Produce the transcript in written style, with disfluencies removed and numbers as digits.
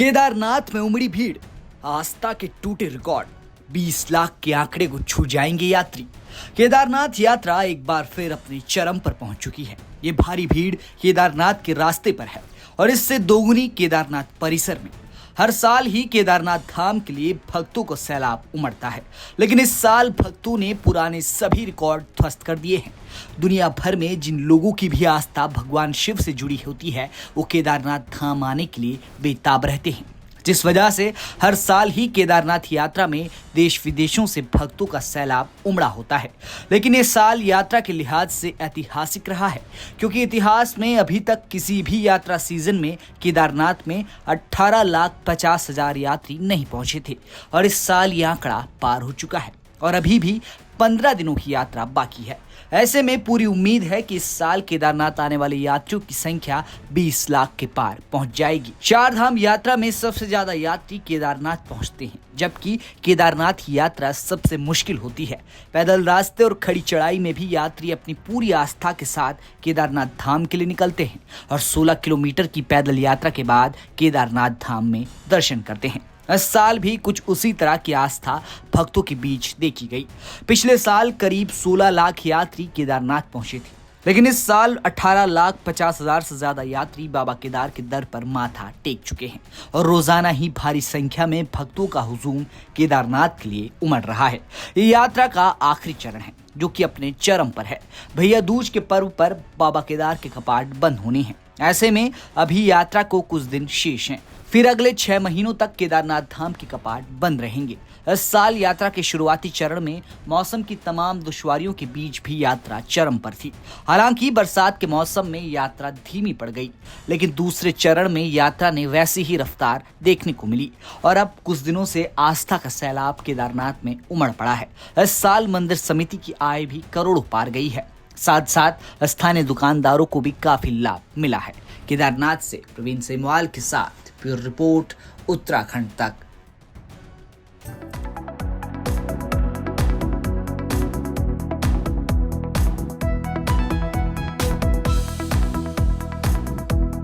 केदारनाथ में उमड़ी भीड़, आस्था के टूटे रिकॉर्ड, 20 लाख के आंकड़े को छू जाएंगे यात्री। केदारनाथ यात्रा एक बार फिर अपने चरम पर पहुंच चुकी है। ये भारी भीड़ केदारनाथ के रास्ते पर है और इससे दोगुनी केदारनाथ परिसर में। हर साल ही केदारनाथ धाम के लिए भक्तों को सैलाब उमड़ता है, लेकिन इस साल भक्तों ने पुराने सभी रिकॉर्ड ध्वस्त कर दिए हैं। दुनिया भर में जिन लोगों की भी आस्था भगवान शिव से जुड़ी होती है, वो केदारनाथ धाम आने के लिए बेताब रहते हैं, जिस वजह से हर साल ही केदारनाथ यात्रा में देश विदेशों से भक्तों का सैलाब उमड़ा होता है। लेकिन ये साल यात्रा के लिहाज से ऐतिहासिक रहा है, क्योंकि इतिहास में अभी तक किसी भी यात्रा सीजन में केदारनाथ में 18,50,000 यात्री नहीं पहुंचे थे और इस साल ये आंकड़ा पार हो चुका है और अभी भी 15 दिनों की यात्रा बाकी है। ऐसे में पूरी उम्मीद है कि इस साल केदारनाथ आने वाले यात्रियों की संख्या 20 लाख के पार पहुंच जाएगी। चार धाम यात्रा में सबसे ज्यादा यात्री केदारनाथ पहुंचते हैं, जबकि केदारनाथ की यात्रा सबसे मुश्किल होती है। पैदल रास्ते और खड़ी चढ़ाई में भी यात्री अपनी पूरी आस्था के साथ केदारनाथ धाम के लिए निकलते हैं और 16 किलोमीटर की पैदल यात्रा के बाद केदारनाथ धाम में दर्शन करते हैं। इस साल भी कुछ उसी तरह की आस्था भक्तों के बीच देखी गई। पिछले साल करीब 16 लाख यात्री केदारनाथ पहुंचे थे, लेकिन इस साल 18,50,000 से ज्यादा यात्री बाबा केदार के दर पर माथा टेक चुके हैं और रोजाना ही भारी संख्या में भक्तों का हुजूम केदारनाथ के लिए उमड़ रहा है। ये यात्रा का आखिरी चरण है, जो कि अपने चरम पर है। भैया दूज के पर्व पर बाबा केदार के कपाट बंद होने हैं। ऐसे में अभी यात्रा को कुछ दिन शेष हैं, फिर अगले 6 महीनों तक केदारनाथ धाम के कपाट बंद रहेंगे। इस साल यात्रा के शुरुआती चरण में मौसम की तमाम दुश्वारियों के बीच भी यात्रा चरम पर थी। हालांकि बरसात के मौसम में यात्रा धीमी पड़ गई, लेकिन दूसरे चरण में यात्रा ने वैसी ही रफ्तार देखने को मिली और अब कुछ दिनों से आस्था का सैलाब केदारनाथ में उमड़ पड़ा है। इस साल मंदिर समिति की आय भी करोड़ों पार गई है। साथ साथ स्थानीय दुकानदारों को भी काफी लाभ मिला है। केदारनाथ से प्रवीण सेमवाल के साथ ब्यूरो रिपोर्ट, उत्तराखंड तक।